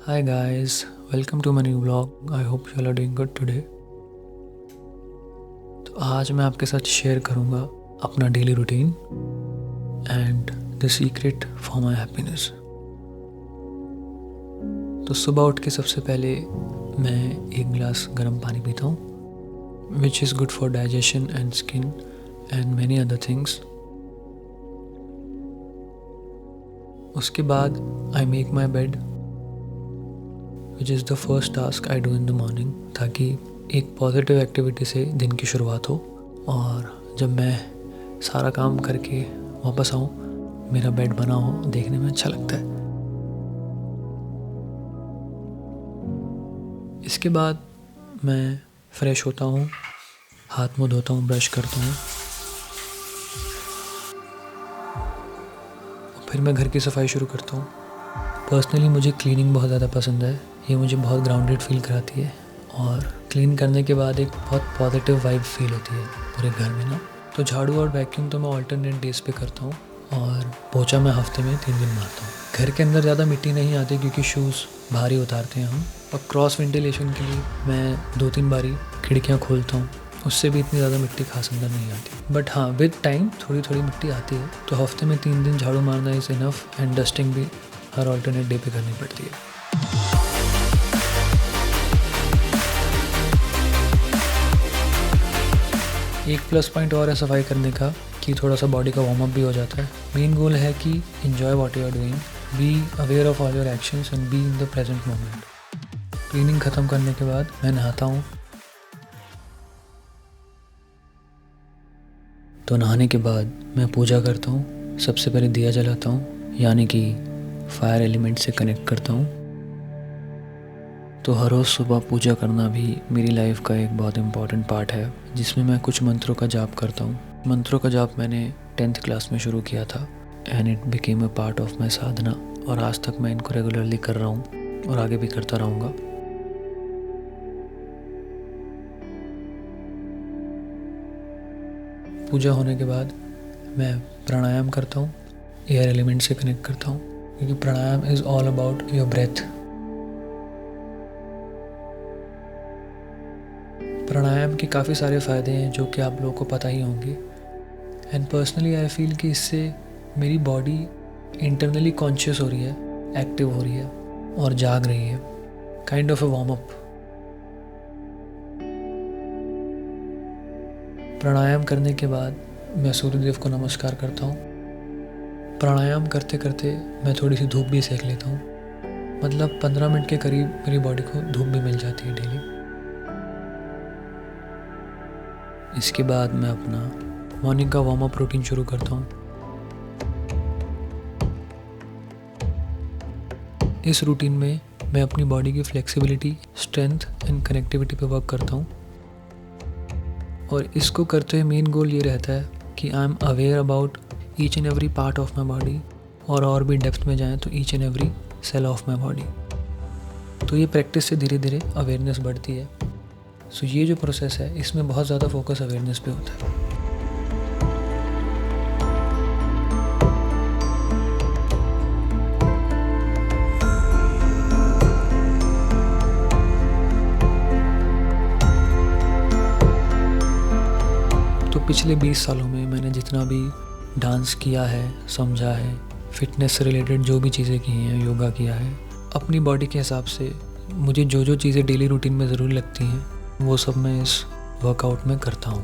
Hi guys, welcome to my new vlog. I hope you all are doing good today. तो आज मैं आपके साथ शेयर करूँगा अपना daily routine and the secret for my happiness. तो सुबह उठ के सबसे पहले मैं एक गिलास गर्म पानी पीता हूँ which is good for digestion and skin and many other things. उसके बाद I make my bed which is the first task I do in the morning, ताकि एक पॉजिटिव एक्टिविटी से दिन की शुरुआत हो। और जब मैं सारा काम करके वापस आऊँ, मेरा बेड बना हो, देखने में अच्छा लगता है। इसके बाद मैं फ्रेश होता हूँ, हाथ मुँह धोता हूँ, ब्रश करता हूँ, फिर मैं घर की सफाई शुरू करता हूँ। पर्सनली मुझे क्लीनिंग बहुत ज़्यादा पसंद है, ये मुझे बहुत ग्राउंडेड फील कराती है और क्लीन करने के बाद एक बहुत पॉजिटिव वाइब फील होती है पूरे घर में ना। तो झाड़ू और वैक्यूम तो मैं ऑल्टरनेट डेज पे करता हूँ और पोछा मैं हफ्ते में 3 दिन मारता हूँ। घर के अंदर ज़्यादा मिट्टी नहीं आती क्योंकि शूज़ भारी उतारते हैं हम, और क्रॉस वेंटिलेशन के लिए मैं 2-3 बारी खिड़कियाँ खोलता हूँ, उससे भी इतनी ज़्यादा मिट्टी खास अंदर नहीं आती। बट हाँ, विद टाइम थोड़ी थोड़ी मिट्टी आती है, तो हफ्ते में 3 दिन झाड़ू मारना इज़ इनफ एंड डस्टिंग भी हर ऑल्टरनेट डे पे करनी पड़ती है। एक प्लस पॉइंट और है सफाई करने का कि थोड़ा सा बॉडी का वार्म अप भी हो जाता है। मेन गोल है कि enjoy what you are doing, be aware of all your actions and be in the present moment. Cleaning ख़त्म करने के बाद मैं नहाता हूँ। तो नहाने के बाद मैं पूजा करता हूँ। सबसे पहले दिया जलाता हूँ, यानी कि फायर एलिमेंट से कनेक्ट करता हूँ। तो हर रोज़ सुबह पूजा करना भी मेरी लाइफ का एक बहुत इम्पॉर्टेंट पार्ट है, जिसमें मैं कुछ मंत्रों का जाप करता हूँ। मंत्रों का जाप मैंने 10th क्लास में शुरू किया था and it became a part of my sadhana, और आज तक मैं इनको रेगुलरली कर रहा हूँ और आगे भी करता रहूँगा। पूजा होने के बाद मैं प्राणायाम करता हूँ, एयर एलिमेंट से कनेक्ट करता हूँ, क्योंकि pranayama is all about your breath. Pranayama के काफ़ी सारे फ़ायदे हैं जो कि आप लोगों को पता ही होंगे, एंड पर्सनली आई फील कि इससे मेरी बॉडी इंटरनली कॉन्शियस हो रही है, एक्टिव हो रही है और जाग रही है, kind of a warm up. Pranayama करने के बाद मैं सूर्यदेव को नमस्कार करता हूँ। प्राणायाम करते करते मैं थोड़ी सी धूप भी सेक लेता हूँ, मतलब 15 मिनट के करीब मेरी बॉडी को धूप भी मिल जाती है डेली। इसके बाद मैं अपना मॉर्निंग का वार्म अप रूटीन शुरू करता हूँ। इस रूटीन में मैं अपनी बॉडी की फ्लेक्सिबिलिटी, स्ट्रेंथ एंड कनेक्टिविटी पे वर्क करता हूँ, और इसको करते हुए मेन गोल ये रहता है कि I am aware about each and every part of my body, और भी डेप्थ में जाएँ तो each and every cell of my body. तो ये प्रैक्टिस से धीरे धीरे अवेयरनेस बढ़ती है। सो ये जो प्रोसेस है, इसमें बहुत ज़्यादा फोकस अवेयरनेस पे होता है। तो पिछले 20 सालों में मैंने जितना भी डांस किया है, समझा है, फिटनेस से रिलेटेड जो भी चीज़ें की हैं, योगा किया है, अपनी बॉडी के हिसाब से मुझे जो जो चीज़ें डेली रूटीन में ज़रूरी लगती हैं, वो सब मैं इस वर्कआउट में करता हूँ।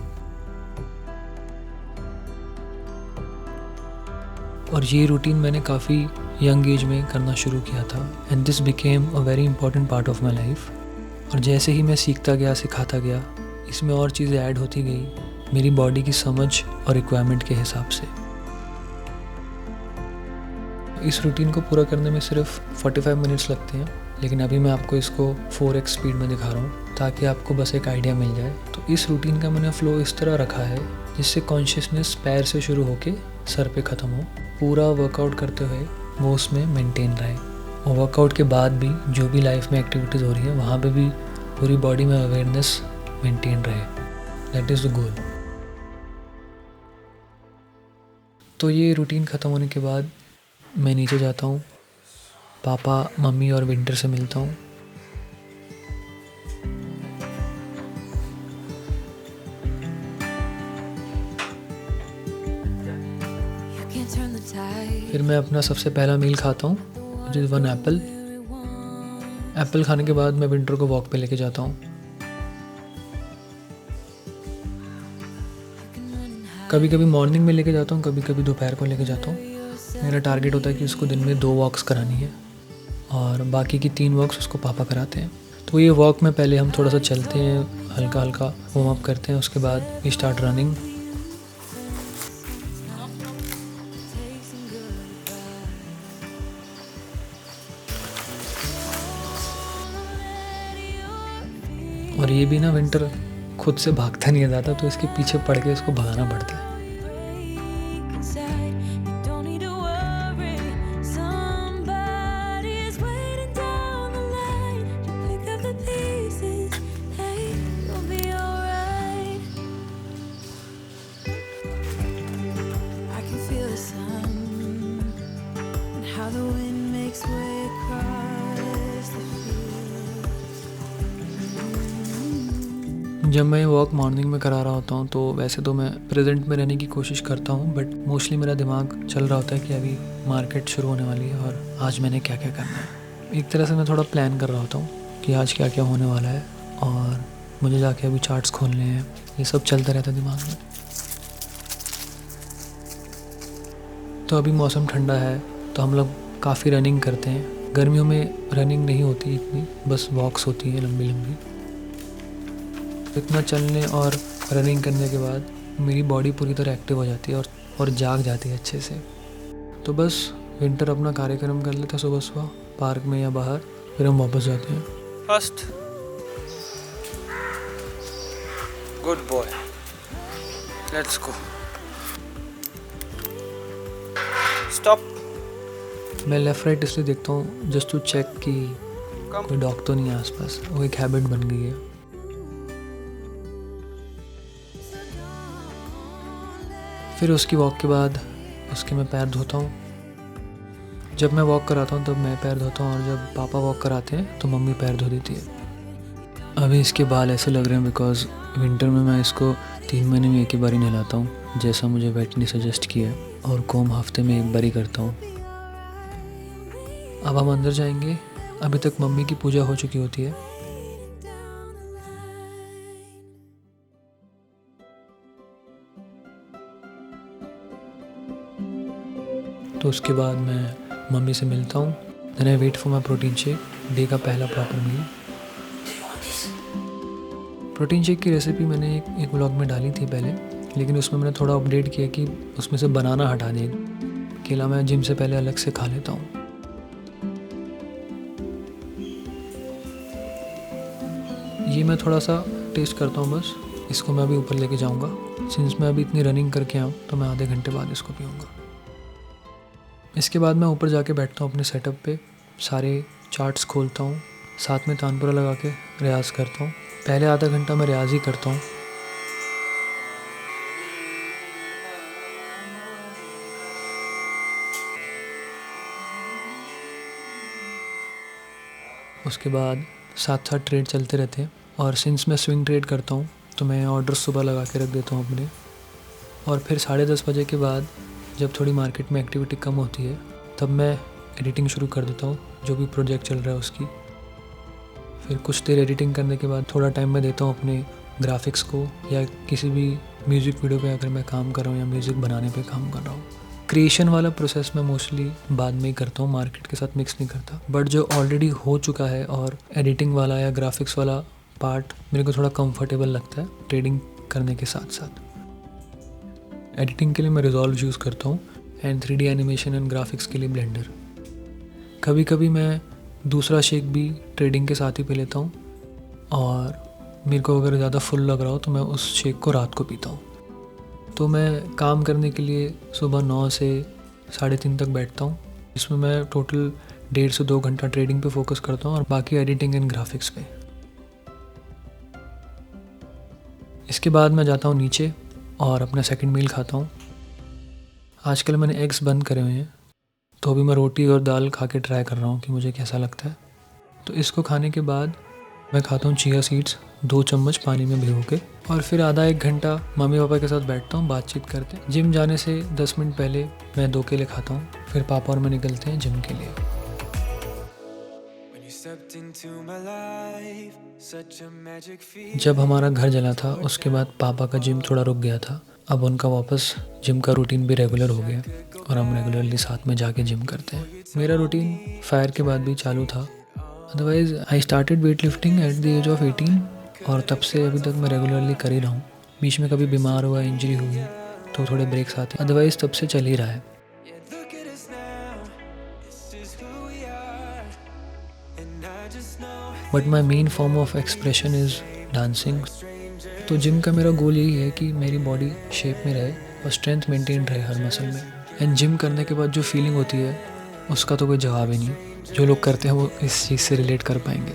और ये रूटीन मैंने काफ़ी यंग एज में करना शुरू किया था, and this became a very important part of my life. और जैसे ही मैं सीखता गया, सिखाता गया, इसमें और चीज़ें ऐड होती गई मेरी बॉडी की समझ और रिक्वायरमेंट के हिसाब से। इस रूटीन को पूरा करने में सिर्फ 45 मिनट्स लगते हैं, लेकिन अभी मैं आपको इसको 4x स्पीड में दिखा रहा हूँ ताकि आपको बस एक आइडिया मिल जाए। तो इस रूटीन का मैंने फ़्लो इस तरह रखा है जिससे कॉन्शियसनेस पैर से शुरू होके सर पे ख़त्म हो, पूरा वर्कआउट करते हुए वो उसमें मेंटेन रहे, और वर्कआउट के बाद भी जो भी लाइफ में एक्टिविटीज़ हो रही है वहाँ पे भी पूरी बॉडी में अवेयरनेस मेंटेन रहे। That is the goal. तो ये रूटीन ख़त्म होने के बाद मैं नीचे जाता हूँ, पापा, मम्मी और विंटर से मिलता हूँ। फिर मैं अपना सबसे पहला मील खाता हूँ, विच इज़ 1 एप्पल। एप्पल खाने के बाद मैं विंटर को वॉक पे लेके जाता हूँ। कभी कभी मॉर्निंग में लेके जाता हूँ, कभी कभी दोपहर को लेके जाता हूँ। मेरा टारगेट होता है कि उसको दिन में 2 वॉक्स करानी है और बाकी की 3 वॉक्स उसको पापा कराते हैं। तो ये वॉक में पहले हम थोड़ा सा चलते हैं, हल्का हल्का वार्म अप करते हैं, उसके बाद वी स्टार्ट रनिंग। और ये भी ना विंटर खुद से भागता नहीं है ज़्यादा, तो इसके पीछे पड़ के इसको भगाना पड़ता है। जब मैं वॉक मॉर्निंग में करा रहा होता हूँ तो वैसे तो मैं प्रेजेंट में रहने की कोशिश करता हूँ, बट मोस्टली मेरा दिमाग चल रहा होता है कि अभी मार्केट शुरू होने वाली है और आज मैंने क्या क्या करना है। एक तरह से मैं थोड़ा प्लान कर रहा होता हूँ कि आज क्या क्या होने वाला है और मुझे जाके अभी चार्ट्स खोलने हैं। ये सब चलता रहता है दिमाग में। तो अभी मौसम ठंडा है तो हम लोग काफ़ी रनिंग करते हैं। गर्मियों में रनिंग नहीं होती इतनी, बस वॉक्स होती है लंबी लंबी। इतना चलने और रनिंग करने के बाद मेरी बॉडी पूरी तरह एक्टिव हो जाती है और जाग जाती है अच्छे से। तो बस विंटर अपना कार्यक्रम कर लेता सुबह सुबह पार्क में या बाहर, फिर हम वापस जाते हैं। First good boy, let's go. Stop. मैं लेफ़्ट राइट इसलिए देखता हूँ जस्ट टू चेक कि कोई डॉग तो नहीं है आसपास। वो एक हैबिट बन गई है। फिर उसकी वॉक के बाद उसके मैं पैर धोता हूँ। जब मैं वॉक कराता हूँ तब मैं पैर धोता हूँ और जब पापा वॉक कराते हैं तो मम्मी पैर धो देती है। अभी इसके बाल ऐसे लग रहे हैं बिकॉज़ विंटर में मैं इसको 3 महीने में एक ही बारी नहलाता हूँ, जैसा मुझे वेट ने सजेस्ट किया है, और कोम हफ्ते में 1 बारी करता हूँ। अब हम अंदर जाएंगे। अभी तक मम्मी की पूजा हो चुकी होती है। तो उसके बाद मैं मम्मी से मिलता हूँ। Then I wait for my protein shake, day का पहला प्रॉपर मील। प्रोटीन शेक की रेसिपी मैंने एक व्लॉग में डाली थी पहले, लेकिन उसमें मैंने थोड़ा अपडेट किया कि उसमें से बनाना हटा दें। केला मैं जिम से पहले अलग से खा लेता हूँ। ये मैं थोड़ा सा टेस्ट करता हूँ बस। इसको मैं अभी ऊपर लेके जाऊँगा। सिंस मैं अभी इतनी रनिंग करके आऊँ तो मैं आधे घंटे बाद इसको पीऊँगा। इसके बाद मैं ऊपर जाके बैठता हूँ अपने सेटअप पे, सारे चार्ट्स खोलता हूँ, साथ में तानपुरा लगा के रियाज़ करता हूँ। पहले आधा घंटा मैं रियाज़ ही करता हूँ। उसके बाद साथ साथ ट्रेड चलते रहते हैं, और सिंस मैं स्विंग ट्रेड करता हूँ तो मैं ऑर्डर सुबह लगा के रख देता हूँ अपने। और फिर 10:30 बजे के बाद जब थोड़ी मार्केट में एक्टिविटी कम होती है तब मैं एडिटिंग शुरू कर देता हूँ, जो भी प्रोजेक्ट चल रहा है उसकी। फिर कुछ देर एडिटिंग करने के बाद थोड़ा टाइम मैं देता हूँ अपने ग्राफिक्स को, या किसी भी म्यूज़िक वीडियो पे अगर मैं काम कर रहा हूँ या म्यूज़िक बनाने पे काम कर रहा हूँ। क्रिएशन वाला प्रोसेस मैं मोस्टली बाद में ही करता हूँ, मार्केट के साथ मिक्स नहीं करता। बट जो ऑलरेडी हो चुका है और एडिटिंग वाला या ग्राफिक्स वाला पार्ट मेरे को थोड़ा कंफर्टेबल लगता है ट्रेडिंग करने के साथ साथ। एडिटिंग के लिए मैं रिजॉल्व यूज़ करता हूँ and 3D animation and graphics के लिए ब्लेंडर। कभी कभी मैं दूसरा शेक भी ट्रेडिंग के साथ ही पी लेता हूँ, और मेरे को अगर ज़्यादा फुल लग रहा हो तो मैं उस शेक को रात को पीता हूँ। तो मैं काम करने के लिए सुबह 9 से 3:30 तक बैठता हूँ। इसमें मैं टोटल 1.5 से 2 घंटा ट्रेडिंग पे फोकस करता हूँ और बाकी एडिटिंग एंड ग्राफिक्स पे। इसके बाद मैं जाता हूँ नीचे और अपना सेकंड मील खाता हूँ। आजकल मैंने एग्स बंद करे हुए हैं तो अभी मैं रोटी और दाल खा के ट्राई कर रहा हूँ कि मुझे कैसा लगता है। तो इसको खाने के बाद मैं खाता हूँ चिया सीड्स 2 चम्मच पानी में भिगो के, और फिर आधा 1 घंटा मम्मी पापा के साथ बैठता हूँ, बातचीत करते हैं। जिम जाने से 10 मिनट पहले मैं 2 केले खाता हूँ, फिर पापा और मैं निकलते हैं जिम के लिए। जब हमारा घर जला था उसके बाद पापा का जिम थोड़ा रुक गया था। अब उनका वापस जिम का रूटीन भी रेगुलर हो गया और हम रेगुलरली साथ में जाके जिम करते हैं। मेरा रूटीन फायर के बाद भी चालू था। Otherwise I started weight lifting at the age of 18 और तब से अभी तक मैं रेगुलरली कर ही रहा हूँ। बीच में कभी बीमार हुआ, इंजरी हुई तो थोड़े ब्रेक्स आते हैं, अदरवाइज तब से चल ही रहा है। But my main form of expression is dancing. तो जिम का मेरा गोल यही है कि मेरी बॉडी शेप में रहे और स्ट्रेंथ मेंटेन रहे हर मसल में। एंड जिम करने के बाद जो फीलिंग होती है उसका तो कोई जवाब ही नहीं। जो लोग करते हैं वो इस चीज़ से रिलेट कर पाएंगे।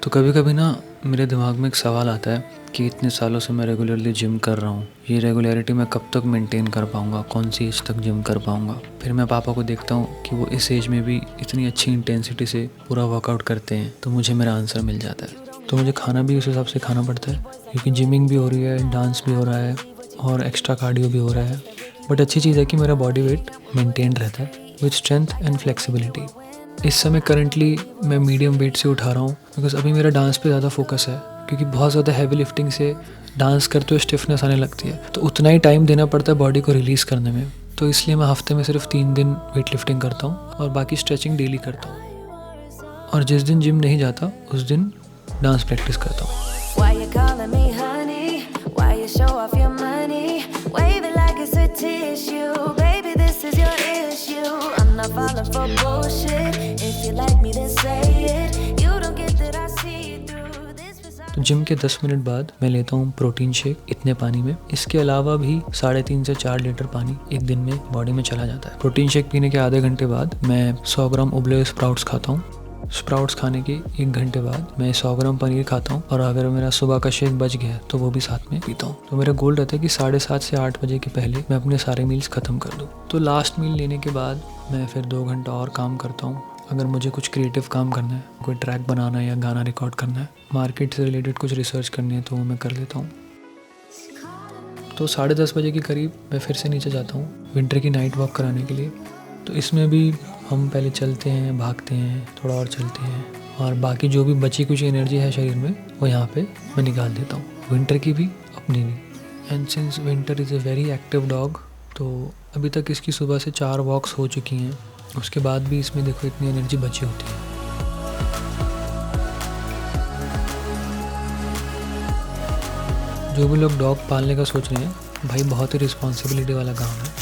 तो कभी कभी ना मेरे दिमाग में एक सवाल आता है कि इतने सालों से मैं रेगुलरली जिम कर रहा हूँ, ये रेगुलरिटी मैं कब तक मेंटेन कर पाऊँगा, कौन सी एज तक जिम कर पाऊँगा। फिर मैं पापा को देखता हूँ कि वो इस एज में भी इतनी अच्छी इंटेंसिटी से पूरा वर्कआउट करते हैं, तो मुझे मेरा आंसर मिल जाता है। तो मुझे खाना भी उस हिसाब से खाना पड़ता है, क्योंकि जिमिंग भी हो रही है, डांस भी हो रहा है और एक्स्ट्रा कार्डियो भी हो रहा है। बट अच्छी चीज़ है कि मेरा बॉडी वेट मेंटेन रहता है विथ स्ट्रेंथ एंड फ्लेक्सिबिलिटी। इस समय करंटली मैं मीडियम वेट से उठा रहा हूँ, बिकॉज अभी मेरा डांस पे ज़्यादा फोकस है, क्योंकि बहुत ज़्यादा हैवी लिफ्टिंग से डांस करते हुए स्टिफनेस आने लगती है, तो उतना ही टाइम देना पड़ता है बॉडी को रिलीज़ करने में। तो इसलिए मैं हफ्ते में सिर्फ 3 दिन वेट लिफ्टिंग करता हूँ और बाकी स्ट्रेचिंग डेली करता हूँ। और जिस दिन जिम नहीं जाता उस दिन डांस प्रैक्टिस करता हूँ। तो जिम के 10 मिनट बाद मैं लेता हूँ प्रोटीन शेक इतने पानी में। इसके अलावा भी 3.5 से 4 लीटर पानी एक दिन में बॉडी में चला जाता है। प्रोटीन शेक पीने के आधे घंटे बाद मैं 100 ग्राम उबले हुए स्प्राउट्स खाता हूँ। स्प्राउट्स खाने के 1 घंटे बाद मैं 100 ग्राम पनीर खाता हूँ, और अगर मेरा सुबह का शेक बच गया तो वो भी साथ में पीता हूँ। तो मेरा गोल रहता है कि 7:30 से 8 बजे के पहले मैं अपने सारे मील्स ख़त्म कर दूँ। तो लास्ट मील लेने के बाद मैं फिर 2 घंटा और काम करता हूँ। अगर मुझे कुछ क्रिएटिव काम करना है, कोई ट्रैक बनाना है या गाना रिकॉर्ड करना है, मार्केट से रिलेटेड कुछ रिसर्च करनी है, तो वो मैं कर लेता हूँ। तो 10:30 बजे के करीब मैं फिर से नीचे जाता हूँ विंटर की नाइट वॉक कराने के लिए। तो इसमें भी हम पहले चलते हैं, भागते हैं, थोड़ा और चलते हैं, और बाकी जो भी बची कुछ एनर्जी है शरीर में वो यहाँ पे मैं निकाल देता हूँ, विंटर की भी अपनी भी। And since winter is a very active dog, तो अभी तक इसकी सुबह से 4 वॉक्स हो चुकी हैं। उसके बाद भी इसमें देखो इतनी एनर्जी बची होती है। जो भी लोग डॉग पालने का सोच रहे हैं, भाई बहुत ही रिस्पॉन्सिबिलिटी वाला काम है।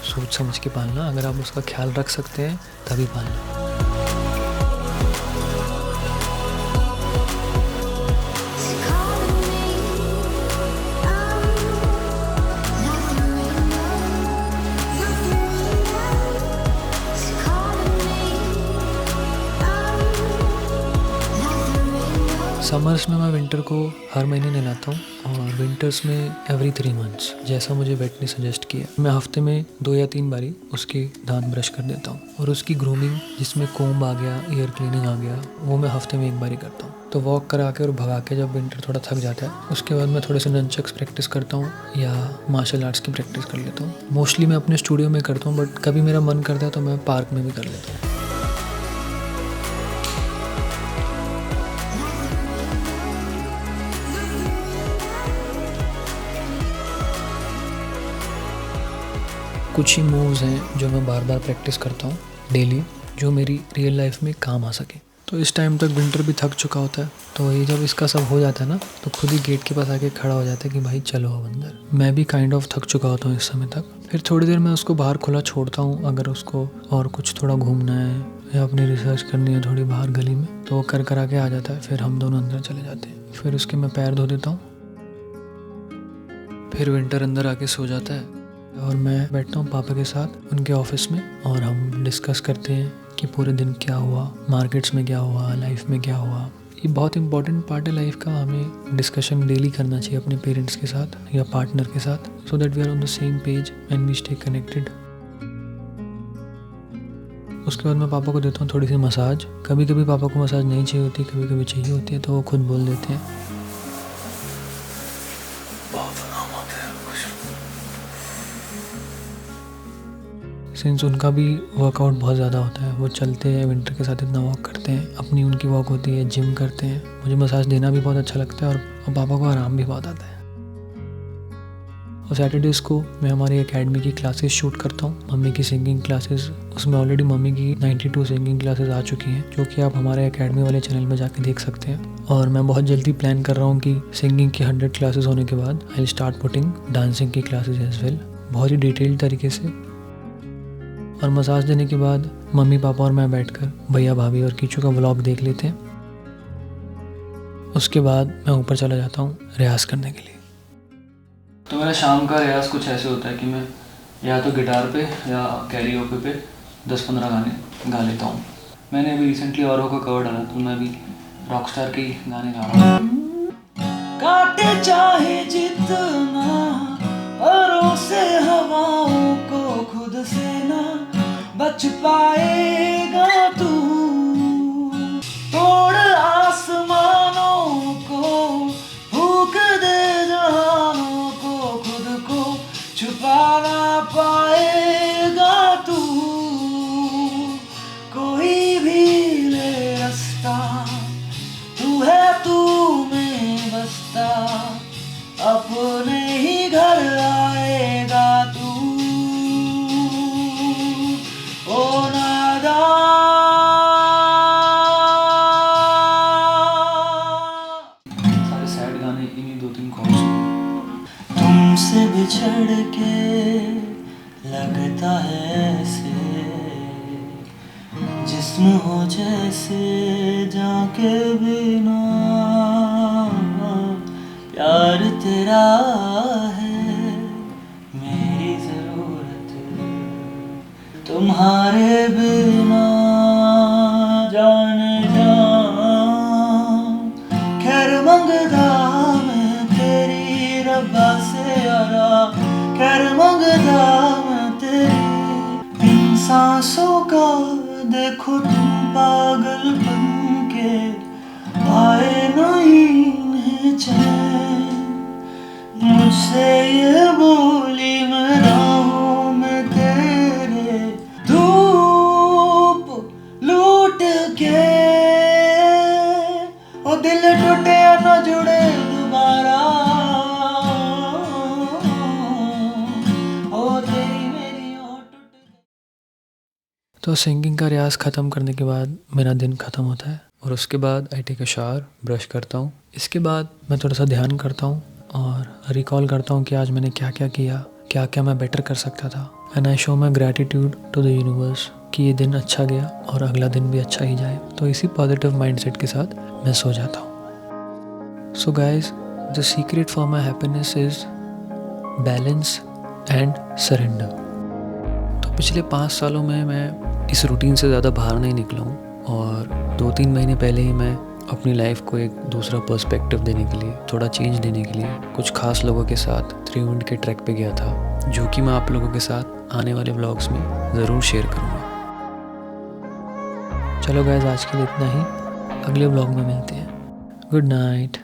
सोच समझ के पालना, अगर आप उसका ख्याल रख सकते हैं तभी पालना। समर्स में मैं विंटर को हर महीने नहलाता हूँ, और विंटर्स में एवरी 3 मंथ्स, जैसा मुझे वेट ने सजेस्ट किया। मैं हफ्ते में 2 या 3 बारी उसके दांत ब्रश कर देता हूँ, और उसकी ग्रूमिंग जिसमें कोम्ब आ गया, ईयर क्लीनिंग आ गया, वो मैं हफ्ते में 1 बारी करता हूँ। तो वॉक करा के और भगा के जब विंटर थोड़ा थक जाता है, उसके बाद मैं थोड़े से नंचक्स प्रैक्टिस करता हूँ या मार्शल आर्ट्स की प्रैक्टिस कर लेता हूँ। मोस्टली मैं अपने स्टूडियो में करता हूँ, बट कभी मेरा मन करता है तो मैं पार्क में भी कर लेता हूँ। कुछ ही मूव्स हैं जो मैं बार बार प्रैक्टिस करता हूँ डेली, जो मेरी रियल लाइफ में काम आ सके। तो इस टाइम तक विंटर भी थक चुका होता है, तो ये जब इसका सब हो जाता है ना, तो खुद ही गेट के पास आके खड़ा हो जाता है कि भाई चलो अब अंदर। मैं भी काइंड ऑफ थक चुका होता हूँ इस समय तक। फिर थोड़ी देर मैं उसको बाहर खुला छोड़ता हूँ, अगर उसको और कुछ थोड़ा घूमना है या अपनी रिसर्च करनी है थोड़ी बाहर गली में, तो वो कर आके आ जाता है। फिर हम दोनों अंदर चले जाते हैं। फिर उसके मैं पैर धो देता हूँ। फिर विंटर अंदर आके सो जाता है, और मैं बैठता हूँ पापा के साथ उनके ऑफिस में और हम डिस्कस करते हैं कि पूरे दिन क्या हुआ, मार्केट्स में क्या हुआ, लाइफ में क्या हुआ। ये बहुत इंपॉर्टेंट पार्ट है लाइफ का। हमें डिस्कशन डेली करना चाहिए अपने पेरेंट्स के साथ या पार्टनर के साथ, so that we are on the same page and we stay connected. उसके बाद मैं पापा को देता हूँ थोड़ी सी मसाज। कभी कभी पापा को मसाज नहीं चाहिए होती, कभी कभी चाहिए होती है, तो वो खुद बोल देते हैं। सिंस उनका भी वर्कआउट बहुत ज़्यादा होता है, वो चलते हैं, विंटर के साथ इतना वॉक करते हैं, अपनी उनकी वॉक होती है, जिम करते हैं। मुझे मसाज देना भी बहुत अच्छा लगता है और पापा को आराम भी बहुत आता है। और सैटरडेज़ को मैं हमारी एकेडमी की क्लासेस शूट करता हूँ, मम्मी की सिंगिंग क्लासेस। उसमें ऑलरेडी मम्मी की 92 सिंगिंग क्लासेस आ चुकी हैं, जो कि आप हमारे एकेडमी वाले चैनल में जाके देख सकते हैं। और मैं बहुत जल्दी प्लान कर रहा हूँ कि सिंगिंग की 100 क्लासेस होने के बाद I will start putting dancing की क्लासेस एज वेल, बहुत ही डिटेल्ड तरीके से। और मसाज देने के बाद मम्मी पापा और मैं बैठकर भैया भाभी और कीचू का व्लॉग देख लेते हैं। उसके बाद मैं ऊपर चला जाता हूँ रियाज़ करने के लिए। तो मेरा शाम का रियाज़ कुछ ऐसे होता है कि मैं या तो गिटार पे या कैरियोके पे 10-15 गाने गा लेता हूँ। मैंने अभी रिसेंटली औरों का कवर डाला, तो मैं अभी रॉकस्टार के ही गाने गा रहा हूँ। काटे चाहे जितना औरों से हवाओं को, खुद से ना बच पाएगा तू। तोड़ आसमानों को, फूंक दे जहानों को, खुद को छुपा ना पाएगा तू। कोई भी ले रास्ता, तू है तू में बसता, अपने ही घर आएगा तू। ओ नादा सारे सैड गाने इन्हीं 2-3 कॉर्ड्स में। तुमसे बिछड़ के लगता है ऐसे, जिस्म हो जैसे जाके बिना। प्यार तेरा है मेरी ज़रूरत, तुम्हारे बिना जाने जा। खैर मंगदा मैं तेरी रब्बा से यारा, खैर मंगदा मैं तेरी। इन सांसों का देखो तुम पागल बन के, आए नहीं इन्हें चैन। मुझसे ये बोली मैं राहों में तेरे, धूप लूट के। ओ दिल टूटे न जुड़े दोबारा, ओ तेरी मेरी ओ टूट। तो सिंगिंग का रियाज़ ख़त्म करने के बाद मेरा दिन ख़त्म होता है और उसके बाद I take a shower, brush करता हूँ। इसके बाद मैं थोड़ा सा ध्यान करता हूँ और रिकॉल करता हूँ कि आज मैंने क्या क्या किया, क्या क्या मैं बेटर कर सकता था। And I show my gratitude to the universe कि ये दिन अच्छा गया और अगला दिन भी अच्छा ही जाए। तो इसी पॉजिटिव माइंडसेट के साथ मैं सो जाता हूँ। So guys, the secret for my happiness is balance and surrender. तो पिछले 5 सालों में मैं इस रूटीन से ज़्यादा बाहर नहीं निकला हूँ और 2-3 महीने पहले ही मैं अपनी लाइफ को एक दूसरा पर्सपेक्टिव देने के लिए, थोड़ा चेंज देने के लिए कुछ खास लोगों के साथ 3 यूनिट के ट्रैक पे गया था, जो कि मैं आप लोगों के साथ आने वाले व्लॉग्स में ज़रूर शेयर करूँगा। चलो गाइस, आज के लिए इतना ही। अगले व्लॉग में मिलते हैं। Good night.